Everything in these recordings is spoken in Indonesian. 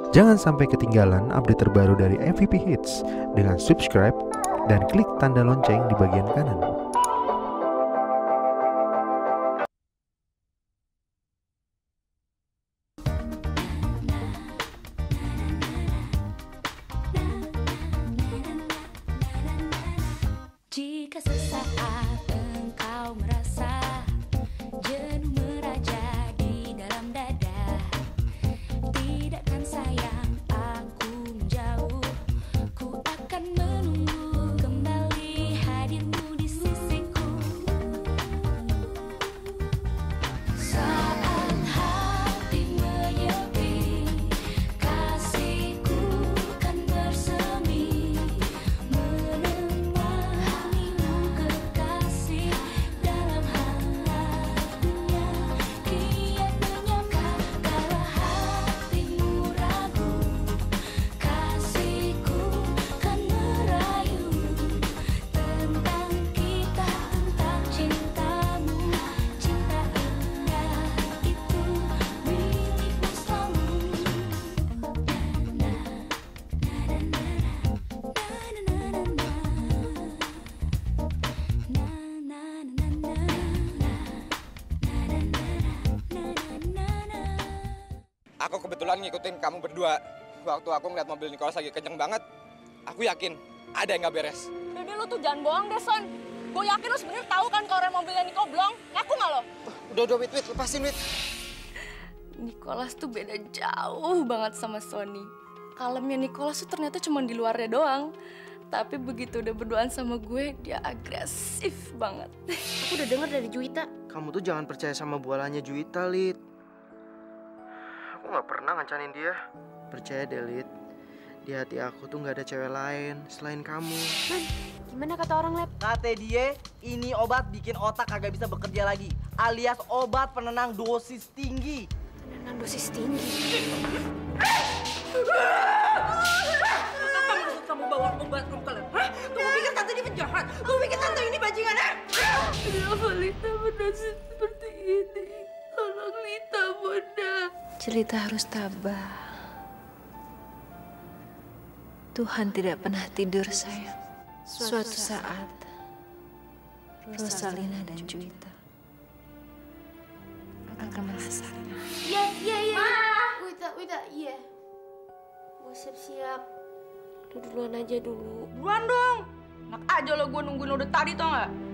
Jangan sampai ketinggalan update terbaru dari MVP Hits dengan subscribe dan klik tanda lonceng di bagian kanan. Jika sesaat engkau merasa jenuh meraja di dalam dada, tidakkan sayang aku menjauh, ku akan menunggu kembali hadirmu di sisiku. Saat hati menyepi, kasihku kan bersemi, menemanimu kekasih dalam hangatnya. Kian menyapa kala hatimu ragu, kasihku kan merayu tentang kita, tentang cintamu. Cinta indah itu milikmu selalu. Aku kebetulan ngikutin kamu berdua. Waktu aku ngeliat mobil Nicholas lagi kenceng banget, aku yakin ada yang nggak beres. Jadi lu tuh jangan bohong deh, Son. Gue yakin lu sebenarnya tahu kan kalau rem mobilnya Niko blong. Ngaku nggak lo? Udah, Wit, lepasin, Wit. Nicholas tuh beda jauh banget sama Sony. Kalemnya Nicholas tuh ternyata cuma di luarnya doang. Tapi begitu udah berduaan sama gue, dia agresif banget. Aku udah denger dari Juwita. Kamu tuh jangan percaya sama bualannya Juwita, Lid. Aku gak pernah ngancanin dia. Percaya deh, Lid. Di hati aku tuh gak ada cewek lain selain kamu. Man, gimana kata orang lab? Kata dia, ini obat bikin otak kagak bisa bekerja lagi. Alias obat penenang dosis tinggi. Penenang dosis tinggi. Apa maksud kamu bawa obat rum kalian? Hah? Kamu pikir tante ini penjahat? Kamu pikir tante ini bajingan, ha? Kenapa Lita bernasib seperti ini? Tolong Lita, Bunda. Cerita harus tabah. Tuhan tidak pernah tidur, sayang. Suatu saat, Rosalina dan Juwita akan merasakan. Iya. Wita, iya. Mau siap-siap. Udah duluan aja dulu. Buruan dong. Enak aja lo gue nungguin lo udah tadi, tau nggak?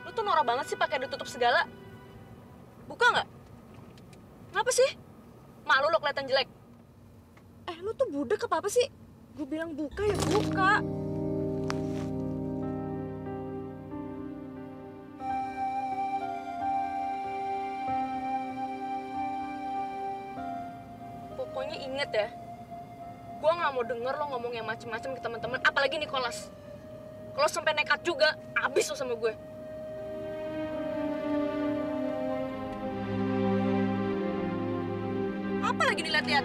Lu tuh norak banget sih pakai ditutup segala. Buka nggak? Ngapa sih? Malu lo kelihatan jelek. Lu tuh budek apa sih? Gue bilang buka ya buka. Pokoknya inget ya, gue nggak mau denger lo ngomong yang macem-macem ke teman-teman, apalagi Nicholas. Kalau sampai nekat juga, abis lo sama gue. Apa lagi dilihat-lihat?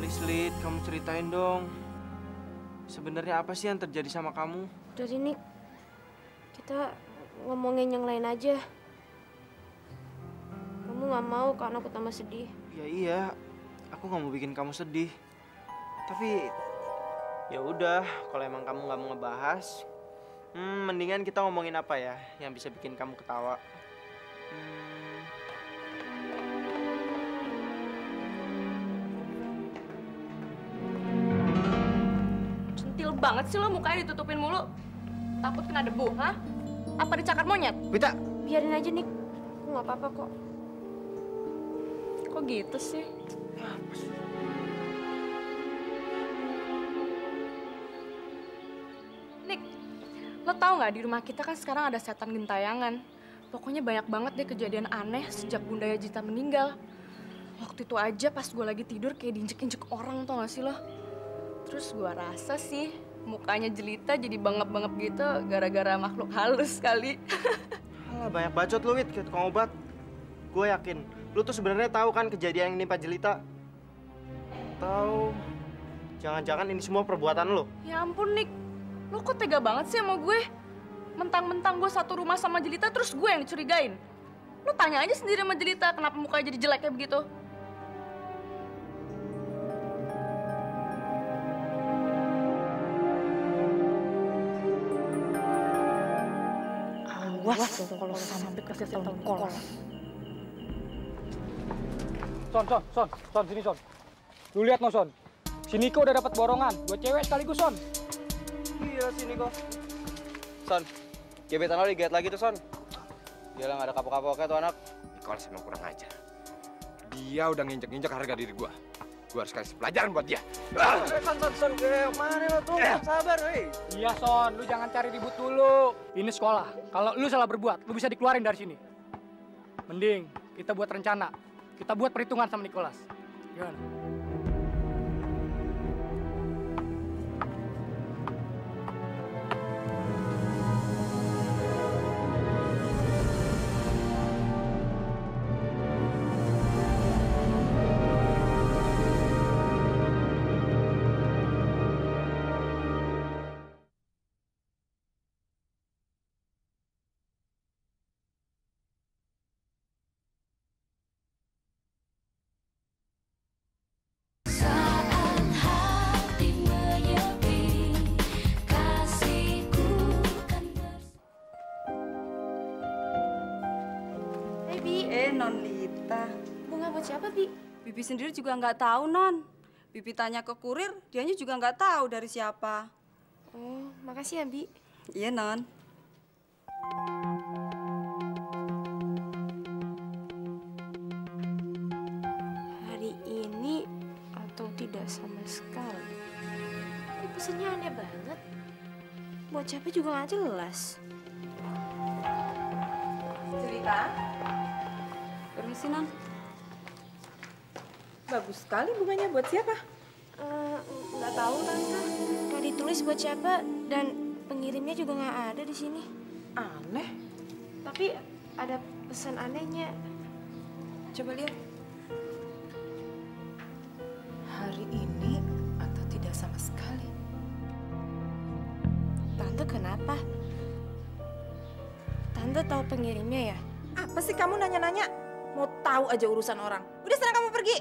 Please, Lid, kamu ceritain dong. Sebenarnya apa sih yang terjadi sama kamu? Dari ini kita ngomongin yang lain aja. Kamu nggak mau kan aku tambah sedih. Ya iya, aku gak mau bikin kamu sedih. Tapi ya udah, kalau emang kamu gak mau ngebahas, mendingan kita ngomongin apa ya yang bisa bikin kamu ketawa. Centil banget sih lo mukanya ditutupin mulu. Takut kena debu, hah? Apa dicakar monyet? Wita! Biarin aja, Nik. Aku nggak apa-apa kok. Kok gitu sih? Lo tau nggak di rumah kita kan sekarang ada setan gentayangan. Pokoknya banyak banget deh kejadian aneh sejak Bunda Yajita meninggal. Waktu itu aja pas gue lagi tidur kayak diinjek-injek orang, tau gak sih lo? Terus gue rasa sih mukanya Jelita jadi bangep-bangep gitu gara-gara makhluk halus kali. Alah, banyak bacot lu, Wit, kayak tukang obat. Gue yakin, lu tuh sebenarnya tahu kan kejadian yang nimpa Jelita. Tahu? Jangan-jangan ini semua perbuatan lo? Ya ampun, Nick. Lo kok tega banget sih sama gue? Mentang-mentang gue satu rumah sama Jelita, terus gue yang dicurigain. Lo tanya aja sendiri sama Jelita, kenapa mukanya jadi jelek kayak begitu? Awas dong kalau sampai ke tahun kolos. Son, sini Son. Lu lihat no Son, si Niko udah dapat borongan, 2 cewek sekaligus Son. Iya, si Niko. Son, gebetan lo diget lagi tuh Son. Dia lah nggak ada kapok-kapoknya tuh anak. Nicholas emang kurang ajar. Dia udah nginjek-nginjek harga diri gua. Gua harus kasih pelajaran buat dia. Son, kemana lo tuh? Sabar, hei. Iya Son, lu jangan cari ribut dulu. Ini sekolah, kalau lu salah berbuat, lu bisa dikeluarin dari sini. Mending kita buat rencana, kita buat perhitungan sama Nicholas. Gimana? Saat hati menyepi, kasihku kan Hey Bi. Non Lita. Bunga buat siapa, Bi? Bibi sendiri juga nggak tahu, Non. Bibi tanya ke kurir, dianya juga nggak tahu dari siapa. Oh, makasih ya, Bi. Iya, Non. Hari ini atau tidak sama sekali. Ini pesannya aneh banget. Buat siapa juga nggak jelas. Cerita. Permisi, Non. Bagus sekali bunganya, buat siapa? Nggak tahu, Tante. Nggak ditulis buat siapa dan pengirimnya juga nggak ada di sini. Aneh. Tapi ada pesan anehnya. Coba lihat. Hari ini atau tidak sama sekali. Tante kenapa? Tante tahu pengirimnya ya? Apa sih kamu nanya-nanya? Mau tahu aja urusan orang. Udah sana kamu pergi.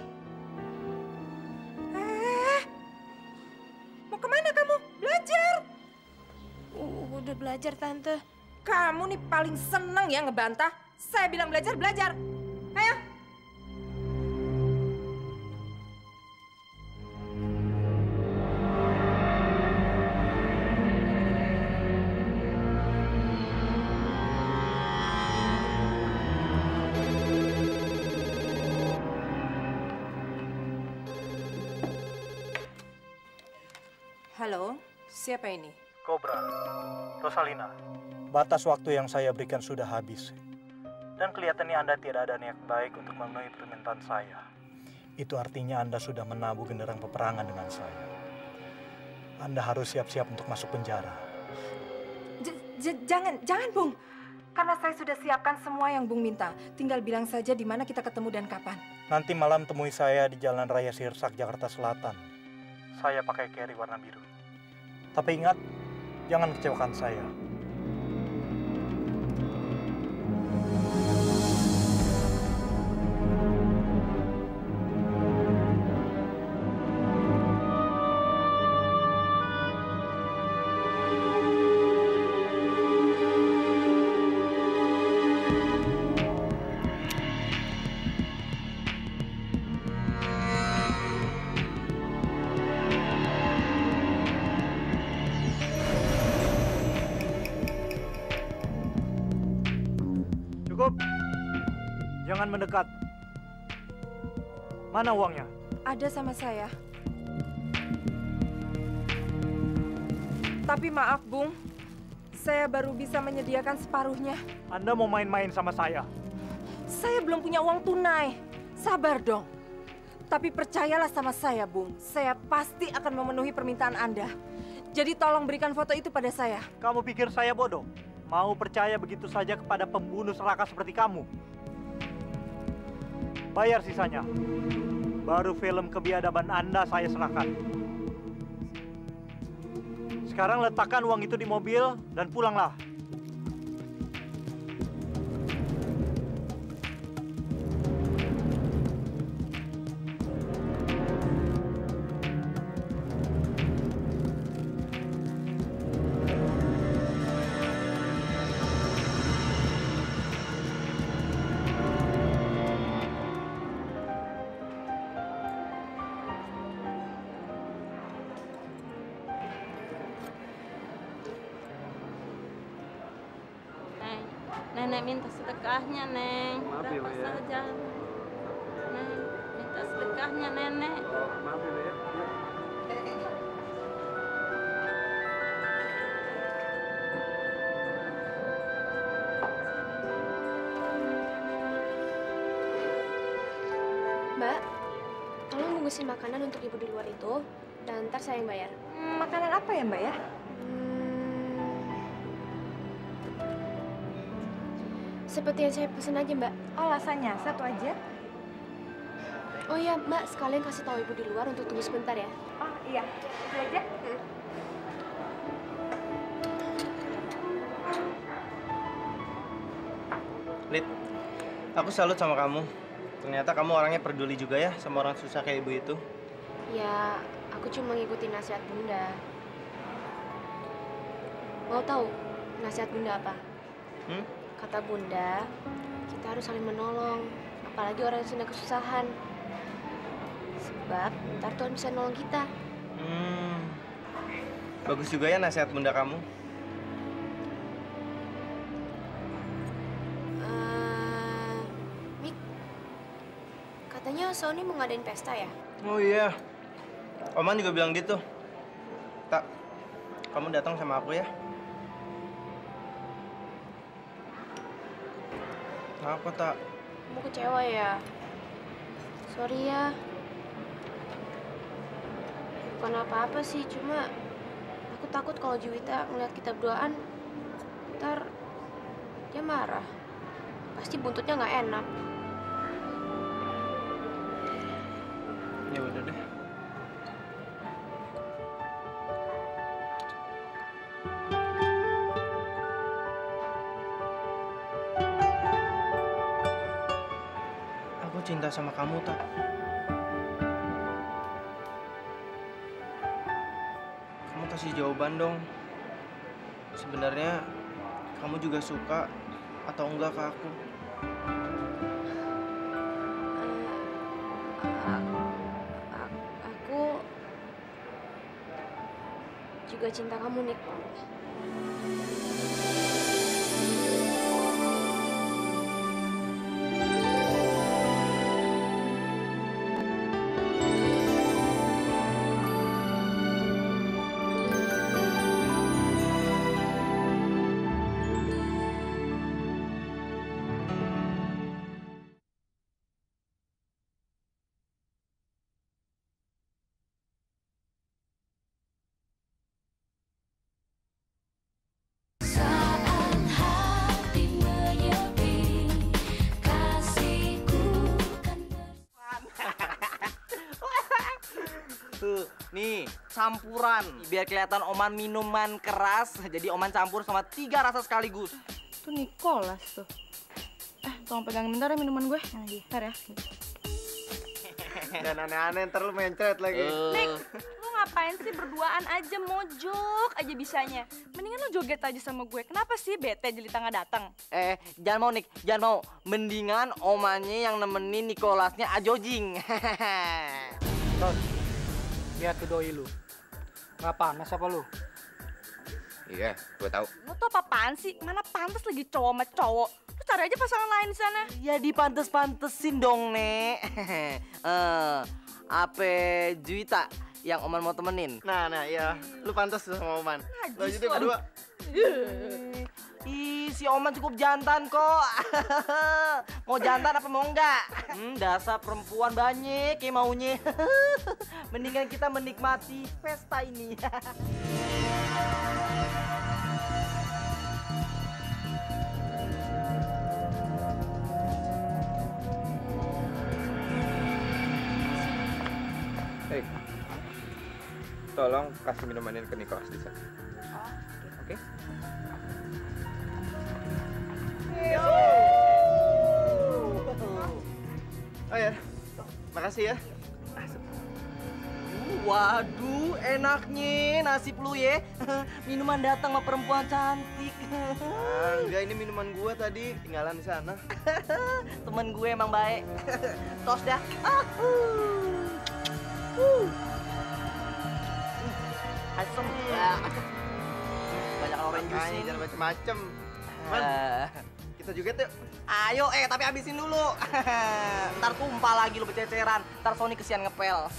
Mau kemana kamu? Belajar. Udah belajar, Tante. Kamu nih paling seneng ya ngebantah. Saya bilang belajar, belajar. Ayo. Halo, siapa ini? Cobra, Rosalina, batas waktu yang saya berikan sudah habis. Dan kelihatannya Anda tidak ada niat baik untuk memenuhi permintaan saya. Itu artinya Anda sudah menabuh genderang peperangan dengan saya. Anda harus siap-siap untuk masuk penjara. Jangan, Bung. Karena saya sudah siapkan semua yang Bung minta. Tinggal bilang saja di mana kita ketemu dan kapan. Nanti malam temui saya di Jalan Raya Sirsak, Jakarta Selatan. Saya pakai carry warna biru. Tapi ingat, jangan kecewakan saya. Cukup. Jangan mendekat. Mana uangnya? Ada sama saya. Tapi maaf, Bung. saya baru bisa menyediakan separuhnya. Anda mau main-main sama saya? Saya belum punya uang tunai. Sabar dong. Tapi percayalah sama saya, Bung. Saya pasti akan memenuhi permintaan Anda. Jadi tolong berikan foto itu pada saya. Kamu pikir saya bodoh? Mau percaya begitu saja kepada pembunuh serakah seperti kamu? Bayar sisanya. Baru film kebiadaban Anda saya serahkan. Sekarang letakkan uang itu di mobil dan pulanglah. Nenek minta sedekahnya, Neng. Maaf ya, Bu, Berapa ya. saja. Neng, minta sedekahnya, Nenek. Maaf ya, Bu, ya. Mbak, tolong bungkusin makanan untuk ibu di luar itu, dan ntar saya yang bayar. Makanan apa ya, Mbak ya? Seperti yang saya pesen aja, Mbak. Oh, rasanya satu aja. Oh iya, Mbak, sekalian kasih tahu ibu di luar untuk tunggu sebentar ya. Oh iya, itu aja. Lid, aku salut sama kamu. Ternyata kamu orangnya peduli juga ya sama orang susah kayak ibu itu. Ya, aku cuma ngikutin nasihat Bunda. Mau tahu nasihat Bunda apa? Kata Bunda, kita harus saling menolong, apalagi orang yang sedang kesusahan. Sebab ntar Tuhan bisa nolong kita. Bagus juga ya nasihat bunda kamu. Mik, katanya Sony mau ngadain pesta ya? Oh iya, Oman juga bilang gitu. Tak, kamu datang sama aku ya. Apa tak? Kamu kecewa ya? Sorry ya. Bukan apa-apa sih, cuma aku takut kalau Juwita ngeliat kita berduaan, ntar dia marah. Pasti buntutnya nggak enak. Ya udah deh. Aku cinta sama kamu, Tak. Kamu kasih jawaban dong. Sebenarnya kamu juga suka atau enggak ke aku? Aku juga cinta kamu, Nik. Saat hati menyepi, kasihku kan Tuh, nih, campuran. Biar kelihatan Oman minuman keras, jadi Oman campur sama 3 rasa sekaligus. Tuh Nicholas tuh. Tolong pegangin bentar ya minuman gue. Yang lagi, bentar ya. Dan aneh-aneh ntar lu mencret lagi. Nik, lu ngapain sih berduaan aja, mojok aja bisanya. Mendingan lu joget aja sama gue. Kenapa sih bete jelita nggak datang? Jangan mau, Nik. Jangan mau. Mendingan Omannya yang nemenin Nicholasnya ajojing. Ton, lihat tuh doi lu. Nggak panas apa lu? Iya, gue tahu. Lu tuh apaan sih? Mana pantas lagi cowok sama cowok. Lu cari aja pasangan lain di sana. Ya dipantes-pantesin dong, Nek. Ape Juwita yang Oman mau temenin. Nah, iya. Lu pantas tuh sama Oman. Lo jadi berdua. Ih, si Oman cukup jantan kok. Mau jantan apa mau enggak? Dasar perempuan banyak yang maunya. Mendingan kita menikmati pesta ini. Hei, tolong kasih minuman ini ke Nicholas di sana. Oke? Oh ya, makasih ya. Waduh, enaknya nasib lu ya. Minuman datang sama perempuan cantik. Enggak, ini minuman gua tadi tinggalan di sana. Temen gue emang baik. Tos dah. Asem ya. Banyak orange juice ini. Jangan macem-macem. Man, kita juga tuh. Ayo, tapi habisin dulu. Ntar tumpah lagi lu bececeran. Ntar Sony kesian ngepel.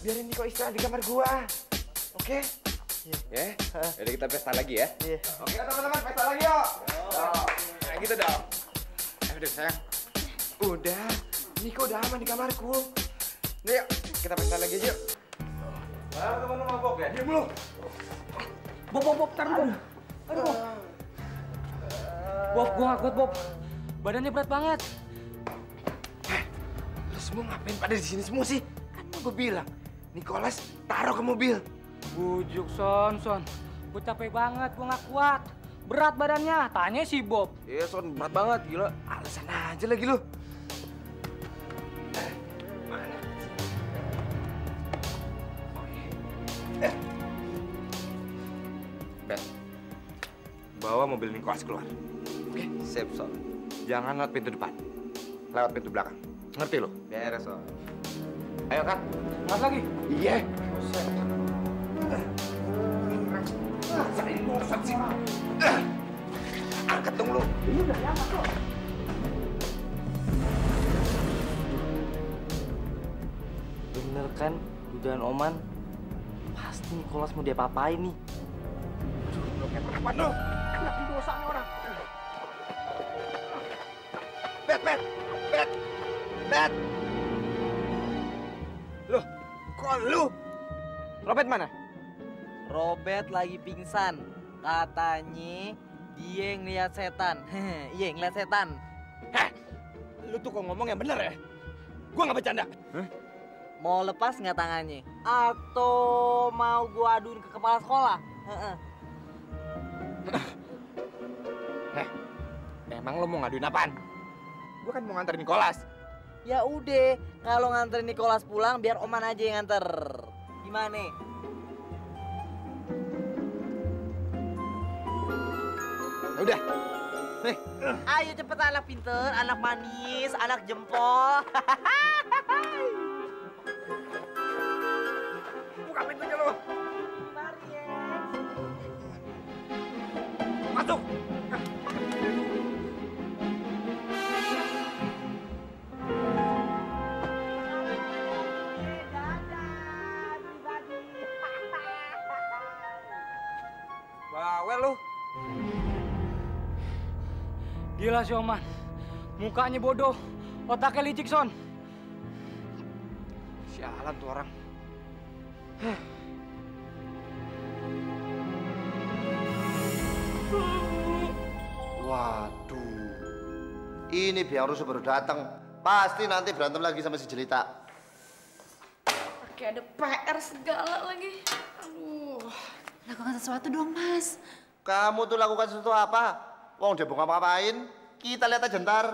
Biarin Niko istirahat di kamar gua. Oke? Ya, udah kita pesta lagi ya. Oke teman-teman, pesta lagi yuk. Nah gitu dong. Udah sayang. Udah, Niko udah aman di kamarku. Udah yuk, kita pesta lagi aja yuk. Teman lu mabok ya? Diam lu. Bob, tar dulu. Aduh, Bob. Bob, gua nggak kuat, Bob. Badannya berat banget. Lu semua ngapain pada di sini semua sih? Kan gue bilang, Nicholas taruh ke mobil. Bujuk, Son. Gue capek banget, gue nggak kuat. Berat badannya, tanya si Bob. Iya, Son, berat banget, gila. Alasan aja lagi lu. Ben, bawa mobil Nicholas keluar. Oke, sip, Son. Jangan lewat pintu depan. Lewat pintu belakang. Ngerti lu? Beres, Son. Ayo, Kak. Nggak lagi? Iya. Angkat dong lu. Ini udah diangkat kok. Bener kan, dugaan Oman? Pasti Nicholas mau diapa-apain nih. Lu kayak apa lu? Enak di dosanya orang. Bet. Loh, kok lu? Robert mana? Robert lagi pingsan. Katanya dia yang ngeliat setan. Iya, ngeliat setan. Lu tuh kok ngomong yang bener ya? Gua nggak bercanda. Mau lepas nggak tangannya? Atau mau gua aduin ke kepala sekolah? Emang lu mau ngaduin apaan? Gua kan mau nganterin Nicholas. Ya udah, kalau nganterin Nicholas pulang biar Oman aja yang nganter. Gimana? Udah. Nih. Ayo cepet anak pinter, anak manis, anak jempol. Buka pintunya lu. Masuk. Bawel lu. Gila si Oman. Mukanya bodoh, otaknya licik, Son. Sialan tuh orang. Waduh, ini biang rusuh baru datang. Pasti nanti berantem lagi sama si Jelita. Pakai ada PR segala lagi. Aduh. Lakukan sesuatu dong, Mas. Kamu tuh lakukan sesuatu apa? Wong dia mau ngapa-ngapain? Kita lihat aja ntar.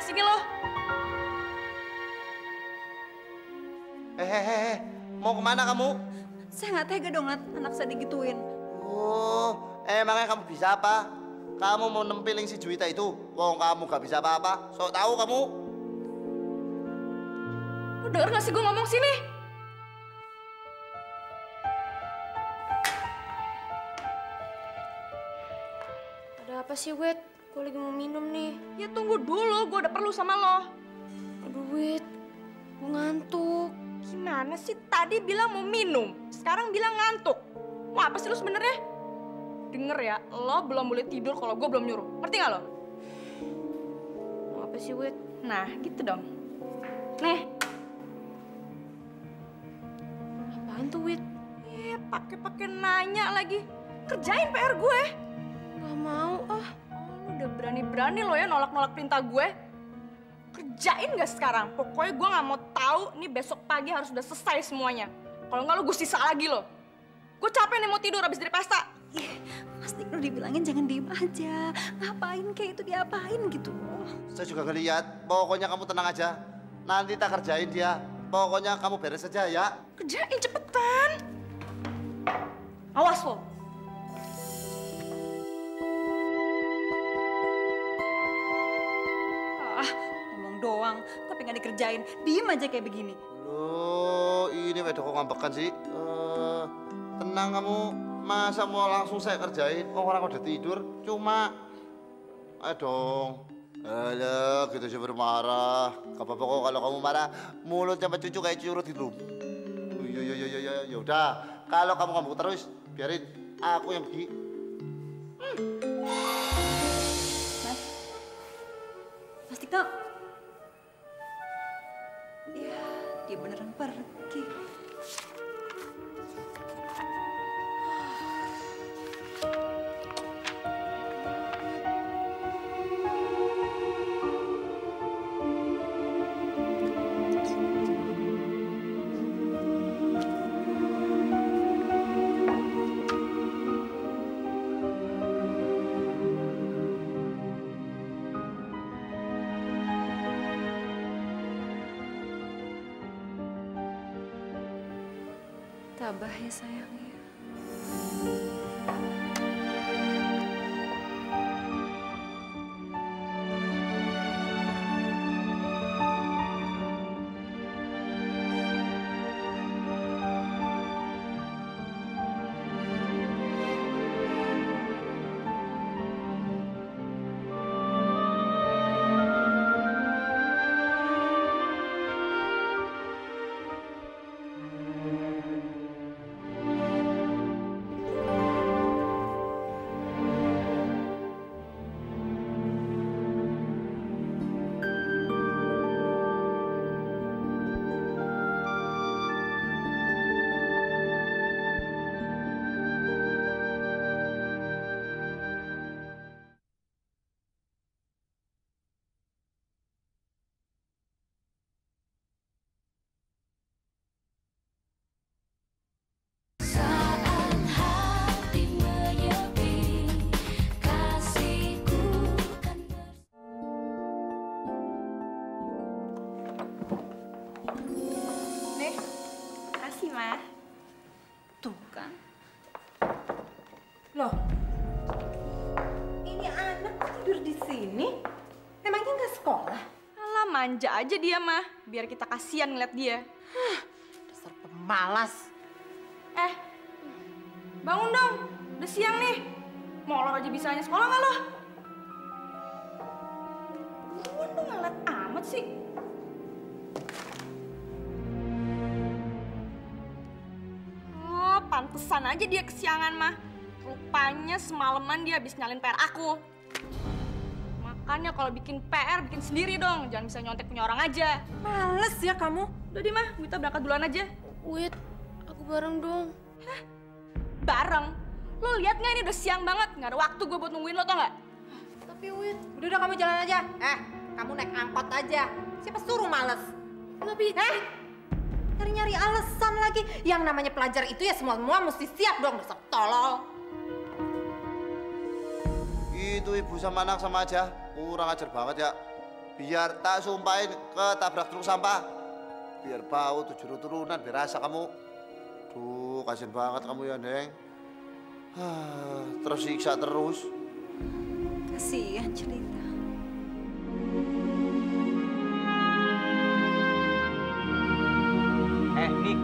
Sini lo. Mau kemana kamu? Saya nggak tega dong, Nat. Anak saya digituin. Oh, emangnya kamu bisa apa? Kamu mau nempelin si Juwita itu? Wong kamu gak bisa apa-apa. Sok tahu kamu? Lo denger gak sih gue ngomong sini? Ada apa sih, Wit? Gue lagi mau minum nih. Ya tunggu dulu, gue udah perlu sama lo. Aduh, Wit. Gue ngantuk. Gimana sih? Tadi bilang mau minum, sekarang bilang ngantuk. Mau apa sih lo sebenarnya? Denger ya, lo belum boleh tidur kalau gue belum nyuruh. Ngerti gak lo? Mau apa sih, Wit? Nah, gitu dong. Nih. Apaan tuh, Wit? Pakai nanya lagi. Kerjain PR gue. Gak mau, ah. Lo udah berani-berani lo ya nolak-nolak perintah gue. Kerjain gak sekarang? Pokoknya gue gak mau tahu nih besok pagi harus udah selesai semuanya. Kalau nggak lo gue sisa lagi lo. Gue capek nih mau tidur abis dari pesta. Pasti udah dibilangin jangan diem aja. Ngapain kayak itu diapain gitu. Saya juga ngeliat. Pokoknya kamu tenang aja. Nanti tak kerjain dia. Pokoknya kamu beres saja ya. Kerjain cepetan. Awas lo. Ngomong doang, tapi nggak dikerjain. Diem aja kayak begini. Loh, ini wedo kok ngambekan sih? Tenang kamu. Masa mau langsung saya kerjain? Oh, orang udah tidur. Cuma, ayo dong. Alah, gitu sih bermarah. Gak apa-apa kok kalau kamu marah. Mulut sampai cucu kayak curut gitu. Ya udah. Kalau kamu ngambek terus, biarin aku yang pergi. Mas Tiko. Ya, dia beneran pergi. Tabah ya sayang ya. Tuh kan. Loh, ini anak tidur di sini? Emangnya nggak sekolah? Alah, manja aja dia mah, biar kita kasihan ngeliat dia. Dasar pemalas. Bangun dong, udah siang nih. Molor aja bisanya sekolah nggak lo? Buruan dong, ngelet amat sih. Pantesan aja dia kesiangan mah. Rupanya semalaman dia habis nyalin PR aku. Makanya kalau bikin PR, bikin sendiri dong. Jangan bisa nyontek punya orang aja. Males ya kamu. Udah deh mah, Wita berangkat duluan aja. Wit, aku bareng dong. Hah? Bareng? Lo lihat nggak ini udah siang banget? Nggak ada waktu gue buat nungguin lo, tau nggak? Tapi Wit... Udah kamu jalan aja. Kamu naik angkot aja. Siapa suruh males? Tapi... Nyari-nyari alasan lagi. Yang namanya pelajar itu ya semua mesti siap dong. Dasar tolol. Itu ibu sama anak sama aja. Kurang ajar banget ya. Biar tak sumpahin ketabrak truk sampah. Biar bau turunan, biar rasa kamu. Duh, kasian banget kamu ya, Neng. Terus siksa terus. Kasihan Jelita. Nik,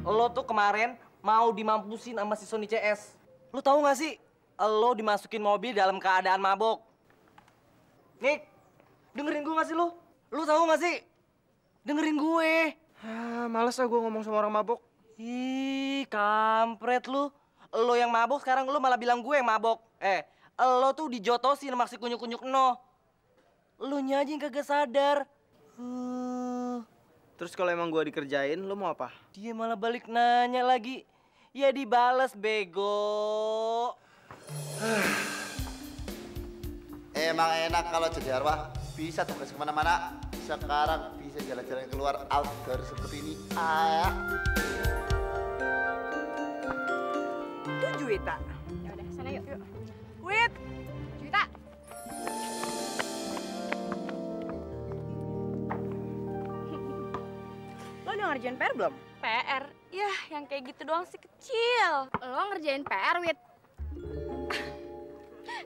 lo tuh kemarin mau dimampusin sama si Sony CS. Lo tahu nggak sih? Lo dimasukin mobil dalam keadaan mabok. Nik, dengerin gue nggak sih lo? Lo tahu nggak sih? Dengerin gue. Males gue ngomong sama orang mabok. Ih, kampret lu. Lo yang mabok, sekarang lo malah bilang gue yang mabok. Lo tuh dijotosin sama si kunyuk-kunyuk no. Lo nya aja yang kagak sadar. Terus kalau emang gue dikerjain, lo mau apa? Dia malah balik nanya lagi. Ya dibales, bego. Emang enak kalau jadi arwah. Bisa tugas kemana-mana. Sekarang bisa jalan-jalan keluar outdoor seperti ini. 7 Wita. Ya udah, sana yuk. Wit, Wita. Lo udah ngerjain PR belum? PR? Yah, yang kayak gitu doang sih kecil. Lo ngerjain PR, Wit?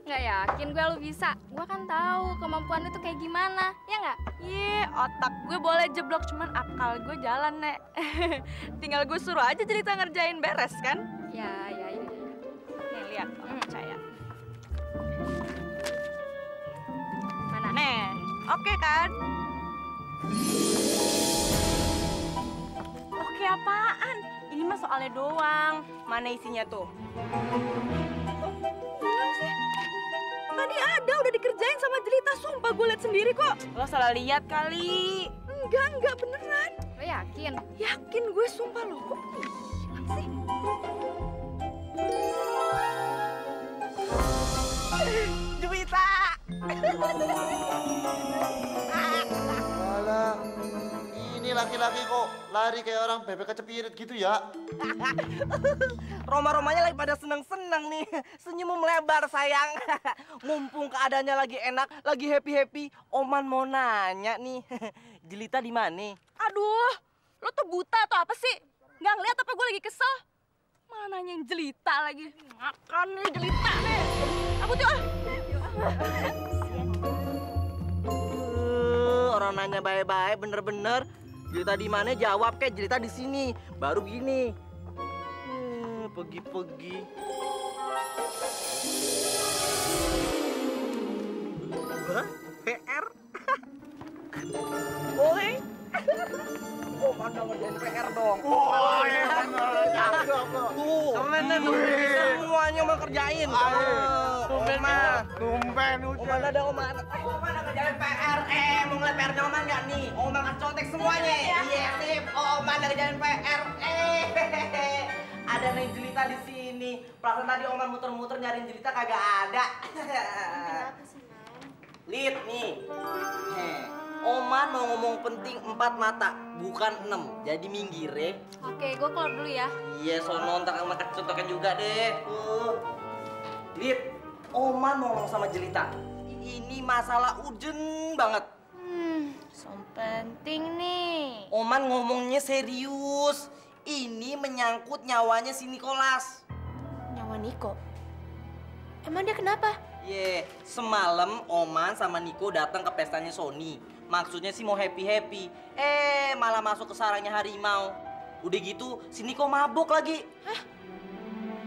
Nggak yakin gue lo bisa. Gue kan tahu kemampuan lu tuh kayak gimana, ya nggak? Iya, otak gue boleh jeblok, cuman akal gue jalan, Nek. Tinggal gue suruh aja Jelita ngerjain, beres kan? Ya. Nih, lihat, kalau percaya. Mana, Nen? Oke kan? Oke apaan? Ini mah soalnya doang. Mana isinya tuh? Bilang sih. Tadi ada, udah dikerjain sama Jelita. Sumpah gue liat sendiri kok. Lo salah lihat kali. Enggak beneran. Lo yakin? Yakin gue, sumpah lo. Kok bilang sih? Jelita! Alah, ini laki-laki kok lari kayak orang bebek kecepirit gitu ya. Roma-romanya lagi pada seneng-seneng nih. Senyum melebar sayang. Mumpung keadaannya lagi enak, lagi happy-happy. Oman mau nanya nih, Jelita di mana? Aduh, lo tuh buta atau apa sih? Nggak ngeliat apa gue lagi kesel? Malah nanyain Jelita lagi. Makan nih Jelita nih. Aku tuh orang nanya baik-baik, bener-bener. Jelita di mana? Jawab kayak Jelita di sini. Baru gini. Pergi-pergi. PR? Boleh? Oh, mana ngerjain PR dong? Wah, tuh, semuanya mau kerjain. Tumben mah. Tumben udah. Oman ada Oman. Oman ngerjain PR. Mau ngeliat PR-nya Oman nggak nih? Oman kan contek semuanya. Iya, sip. Oman ngerjain PR. Ada nih Jelita di sini. Perasaan tadi Oman muter-muter nyariin Jelita kagak ada. Kenapa sih, Man? Lihat nih. Oman mau ngomong penting 4 mata, bukan 6. Jadi minggir ya. Oke, gue keluar dulu ya. Iya, sono ntar sama contohkan juga deh. Lihat, Oman mau ngomong sama Jelita. Ini masalah urgent banget. So penting nih. Oman ngomongnya serius. Ini menyangkut nyawanya si Nicholas. Nyawa Niko? Emang dia kenapa? Semalam Oman sama Niko datang ke pestanya Sony. Maksudnya sih mau happy-happy. Malah masuk ke sarangnya harimau. Udah gitu, si Niko mabok lagi. Hah?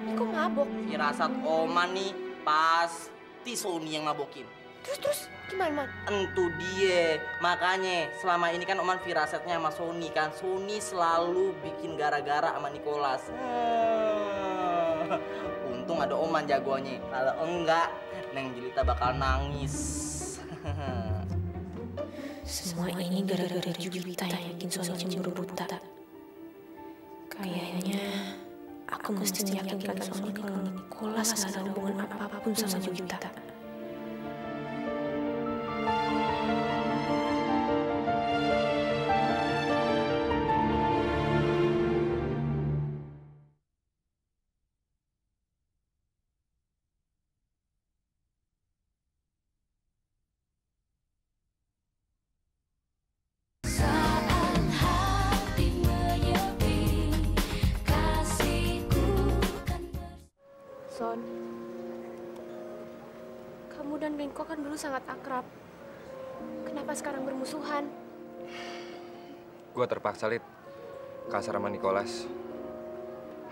Niko mabok? Firasat Oman nih, pasti Sony yang mabokin. Terus gimana, Man? Entu dia, makanya selama ini kan Oman firasatnya sama Sony kan. Sony selalu bikin gara-gara sama Nicholas. Untung ada Oman jagoannya. Kalau enggak, Neng Jelita bakal nangis. Semua ini gara-gara Juwita yang bikin Sony cemburu buta. Kayaknya aku mesti meyakinkan Sony kalau Nicholas gak ada hubungan apapun sama Juwita. Son, kamu dan Rinko kan dulu sangat akrab. Kenapa sekarang bermusuhan? Gue terpaksa, Lid. Kasar sama Nicholas.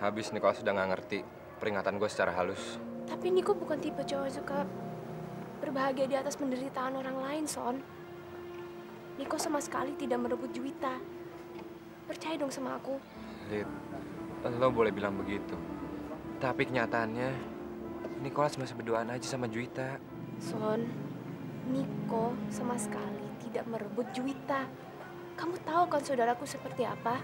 Habis Nicholas udah nggak ngerti peringatan gue secara halus. Tapi Niko bukan tipe cowok suka berbahagia di atas penderitaan orang lain, Son. Niko sama sekali tidak merebut Juwita. Percaya dong sama aku. Lid, lo boleh bilang begitu. Tapi kenyataannya, Nicholas masih berduaan aja sama Juwita. Son, Niko sama sekali tidak merebut Juwita. Kamu tahu kan saudaraku seperti apa?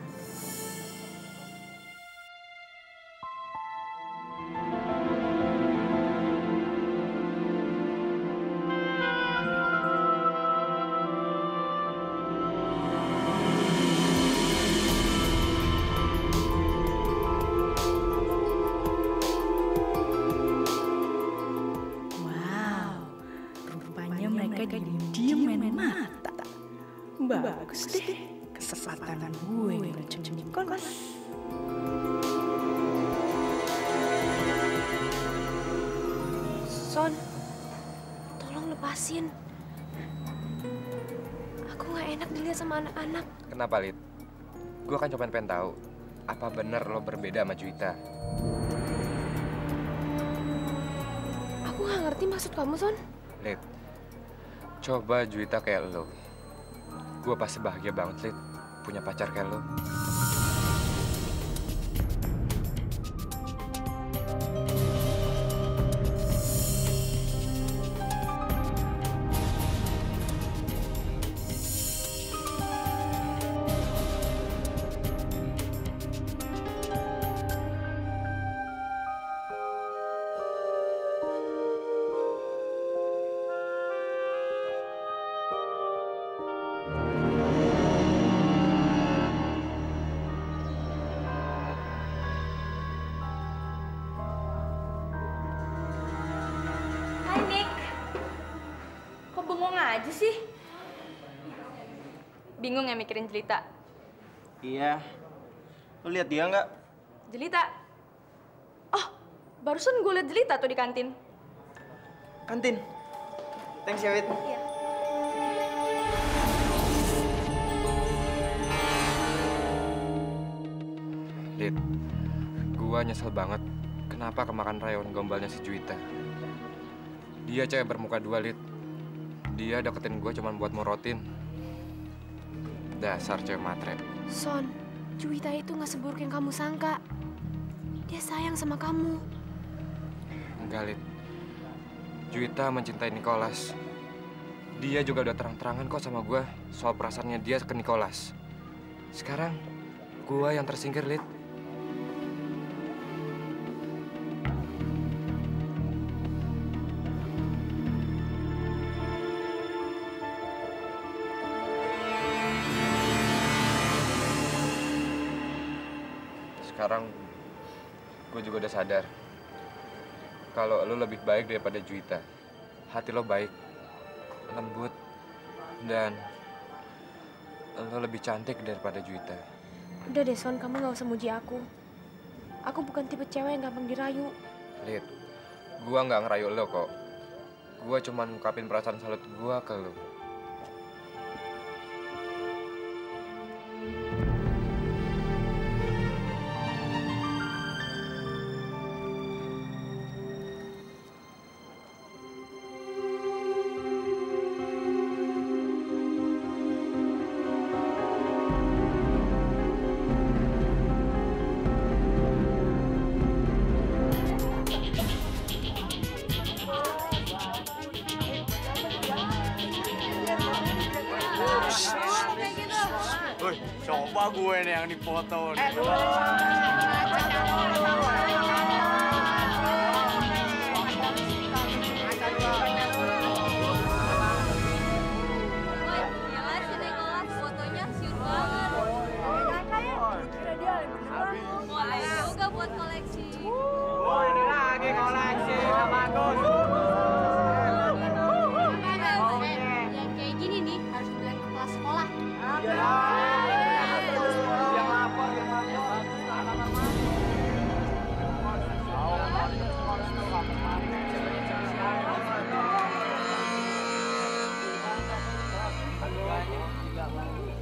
Bagus deh, kesempatan gue ngeracun Nicholas. Son, tolong lepasin. Aku nggak enak dilihat sama anak-anak. Kenapa, Lid? Gue kan cuma pengen tahu, apa bener lo berbeda sama Juwita? Aku nggak ngerti maksud kamu, Son. Lid, coba Juwita kayak lo. Gue pasti bahagia banget, Lid, punya pacar kayak lo. aja sih? Bingung ya mikirin Jelita? Iya. Lo lihat dia nggak? Jelita? Oh, barusan gue liat Jelita tuh di kantin. Kantin? Thanks ya, Wit. Iya. Lid, gua nyesel banget kenapa kemakan rayon gombalnya si Juwita. Dia cewek bermuka dua, Lid. Dia deketin gue cuman buat morotin. Dasar cewek matre. Son, Juwita itu nggak seburuk yang kamu sangka. Dia sayang sama kamu. Enggak, Lid. Juwita mencintai Nicholas. Dia juga udah terang-terangan kok sama gue soal perasaannya dia ke Nicholas. Sekarang, gue yang tersingkir, Lid. Sekarang, gue juga udah sadar kalau lo lebih baik daripada Juwita. Hati lo baik, lembut, dan lo lebih cantik daripada Juwita. Udah deh, Son, kamu nggak usah muji aku. Aku bukan tipe cewek yang gampang dirayu. Lid, gue nggak ngerayu lo kok. Gue cuma ngungkapin perasaan salut gue ke lo. Coba gue nih yang dipoto. Gila si Nicholas, fotonya siut banget. Boleh juga buat koleksi. Oh, ini lagi koleksi, bagus. Yang kayak gini nih harus dibeli ke kelas sekolah.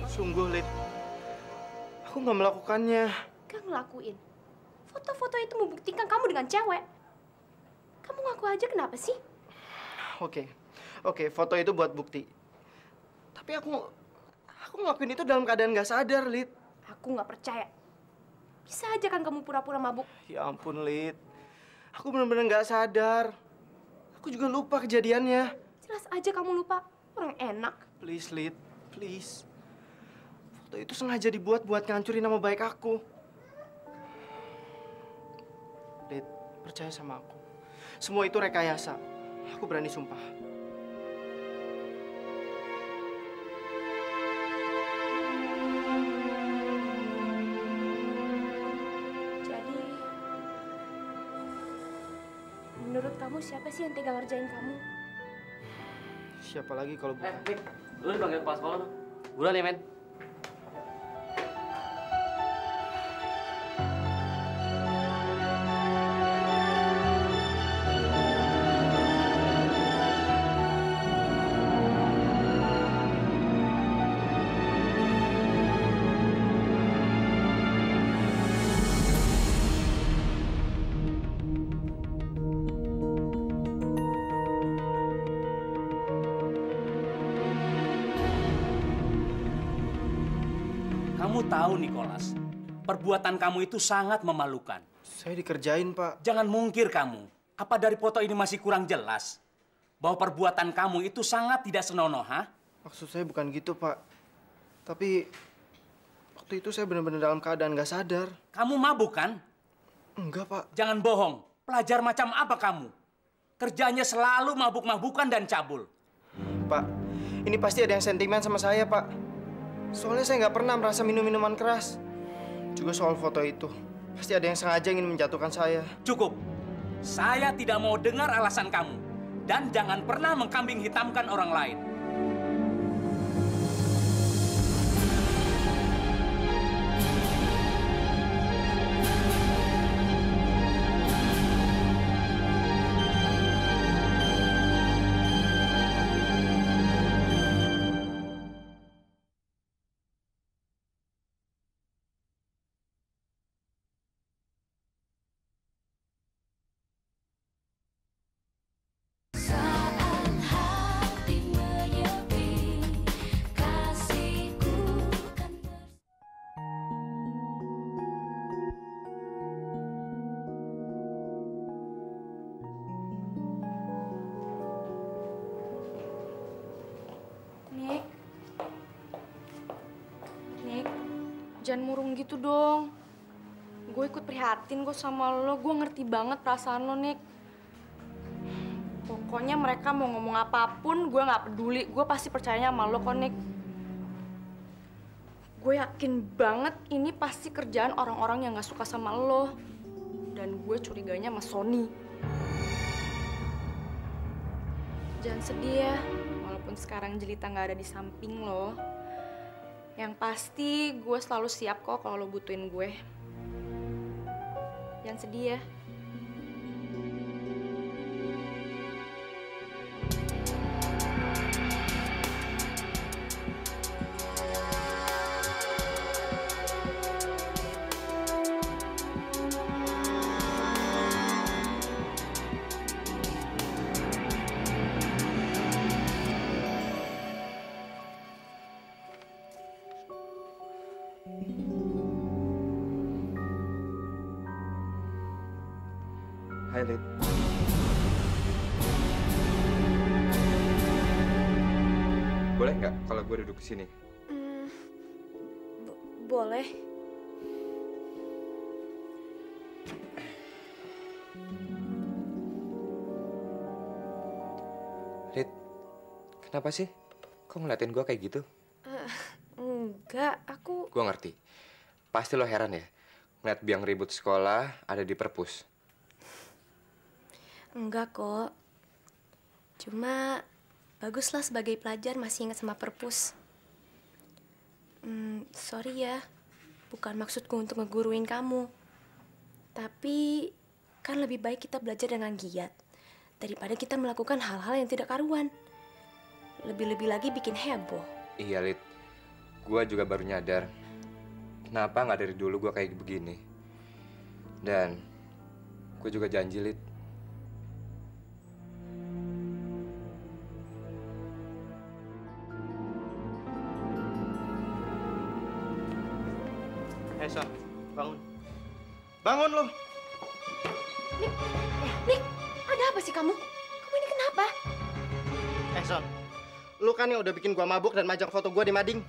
Sungguh, Lid. Aku nggak melakukannya. Gak ngelakuin. Foto-foto itu membuktikan kamu dengan cewek. Kamu ngaku aja kenapa sih? Oke, foto itu buat bukti. Tapi aku ngelakuin itu dalam keadaan nggak sadar, Lid. Aku nggak percaya. Bisa aja kan kamu pura-pura mabuk. Ya ampun, Lid. Aku benar-benar nggak sadar. Aku juga lupa kejadiannya. Jelas aja kamu lupa. Orang enak. Please, Lid. Please. Foto itu sengaja dibuat buat ngancurin nama baik aku. Lid, percaya sama aku. Semua itu rekayasa. Aku berani sumpah. Jadi, menurut kamu siapa sih yang tega ngerjain kamu? Siapa lagi kalau bukan? Nick, lu dipanggil kepala sekolah tuh. Buruan ya, men. Kamu tahu, Nicholas, perbuatan kamu itu sangat memalukan. Saya dikerjain, Pak. Jangan mungkir kamu. Apa dari foto ini masih kurang jelas? Bahwa perbuatan kamu itu sangat tidak senonoh, ha? Maksud saya bukan gitu, Pak. Tapi waktu itu saya benar-benar dalam keadaan nggak sadar. Kamu mabuk, kan? Enggak, Pak. Jangan bohong. Pelajar macam apa kamu? Kerjanya selalu mabuk-mabukan dan cabul. Pak, ini pasti ada yang sentimen sama saya, Pak. Soalnya saya nggak pernah merasa minum-minuman keras. Juga soal foto itu, pasti ada yang sengaja ingin menjatuhkan saya. Cukup. Saya tidak mau dengar alasan kamu. Dan jangan pernah mengkambing hitamkan orang lain. Nick, jangan murung gitu dong. Gue ikut prihatin kok sama lo. Gue ngerti banget perasaan lo, Nick. Pokoknya mereka mau ngomong apapun, gue nggak peduli. Gue pasti percayanya sama lo kok, Nick. Gue yakin banget ini pasti kerjaan orang-orang yang nggak suka sama lo. Dan gue curiganya sama Sony. Jangan sedih ya, walaupun sekarang Jelita nggak ada di samping lo. Yang pasti gue selalu siap kok kalau lo butuhin gue. Jangan sedih ya. Hai, Lid. Boleh nggak kalau gue duduk di sini? Boleh. Lid, kenapa sih? Kok ngeliatin gue kayak gitu? Enggak, aku... Gue ngerti. Pasti lo heran ya, ngeliat biang ribut sekolah ada di perpus. Enggak kok. Cuma baguslah sebagai pelajar masih ingat sama perpus. Sorry ya, bukan maksudku untuk ngeguruin kamu. Tapi kan lebih baik kita belajar dengan giat daripada kita melakukan hal-hal yang tidak karuan. Lebih-lebih lagi bikin heboh. Iya, Lid. Gue juga baru nyadar kenapa nggak dari dulu gue kayak begini. Dan gue juga janji, Lid. Son, bangun. Bangun lo. Nick, ada apa sih kamu? Kamu ini kenapa? Son, lu kan yang udah bikin gua mabuk dan majang foto gua di mading.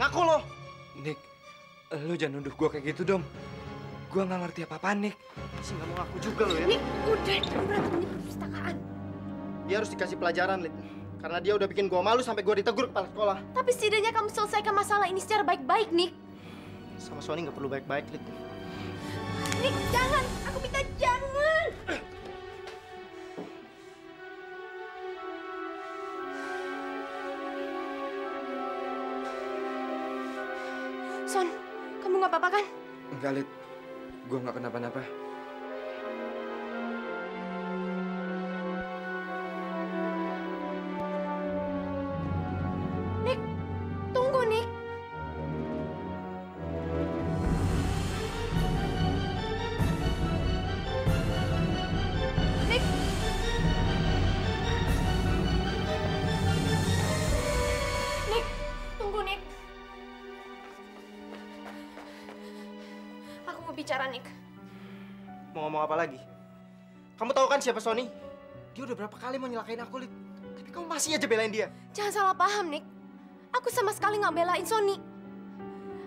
Ngaku lo. Nick, lu jangan nuduh gue kayak gitu dong. Gue nggak ngerti apa-apa, Nick. Sih nggak mau ngaku juga lo ya. Nick, udah, kamu berantem ini perpustakaan. Dia harus dikasih pelajaran, Lid. Karena dia udah bikin gua malu sampai gua ditegur kepala sekolah. Tapi setidaknya kamu selesaikan masalah ini secara baik-baik, Nick. Sama Sony nggak perlu baik-baik, Lid. Nick, jangan! Aku minta jangan! Son, kamu nggak apa-apa kan? Enggak, Lid. Gue nggak kenapa-napa. Nick, tunggu, Nick. Nick. Nick, tunggu, Nick. Aku mau bicara, Nick. Mau ngomong apa lagi? Kamu tahu kan siapa Sony? Dia udah berapa kali mau nyelakain aku, Lid. Tapi kamu masih aja belain dia. Jangan salah paham, Nick. Aku sama sekali nggak belain Sony.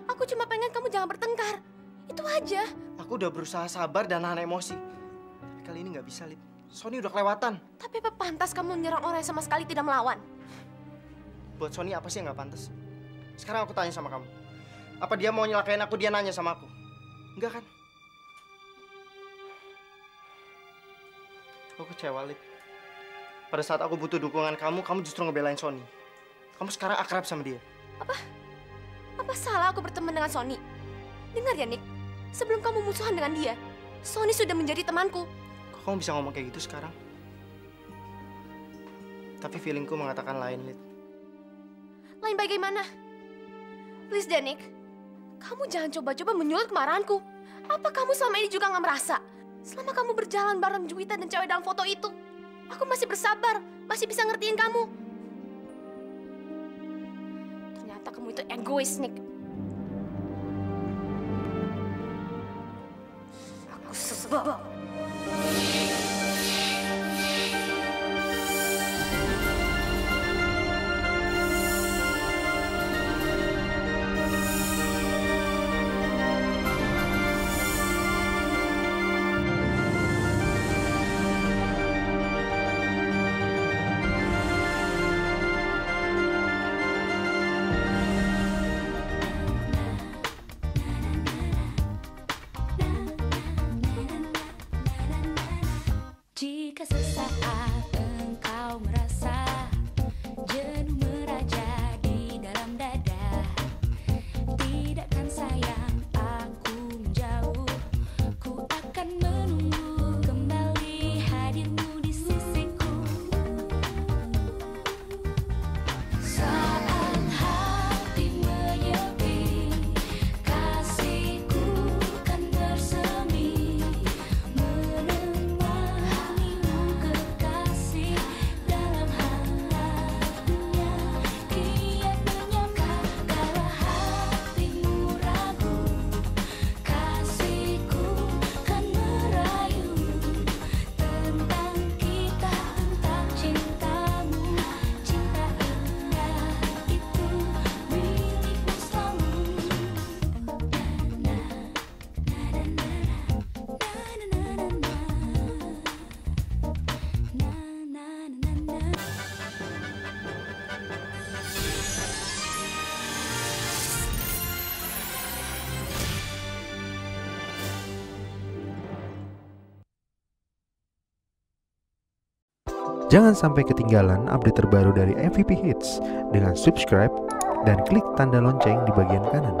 Aku cuma pengen kamu jangan bertengkar. Itu aja. Aku udah berusaha sabar dan nahan emosi. Tapi kali ini nggak bisa, Lid. Sony udah kelewatan. Tapi apa pantas kamu menyerang orang yang sama sekali tidak melawan? Buat Sony apa sih yang nggak pantas? Sekarang aku tanya sama kamu. Apa dia mau nyelakain aku, dia nanya sama aku? Enggak kan? Aku kecewa, Lid. Pada saat aku butuh dukungan kamu justru ngebelain Sony. Kamu sekarang akrab sama dia. Apa salah aku berteman dengan Sony? Dengar ya, Nick. Sebelum kamu musuhan dengan dia, Sony sudah menjadi temanku. Kok kamu bisa ngomong kayak gitu sekarang? Tapi feelingku mengatakan lain, Lid. Lain bagaimana? Please deh, Nick. Kamu jangan coba-coba menyulut kemarahanku. Apa kamu selama ini juga nggak merasa? Selama kamu berjalan bareng Juwita dan cewek dalam foto itu, aku masih bersabar, masih bisa ngertiin kamu. Ternyata kamu itu egois, Nick. Aku sebel. Jangan sampai ketinggalan update terbaru dari MVP Hits dengan subscribe dan klik tanda lonceng di bagian kanan.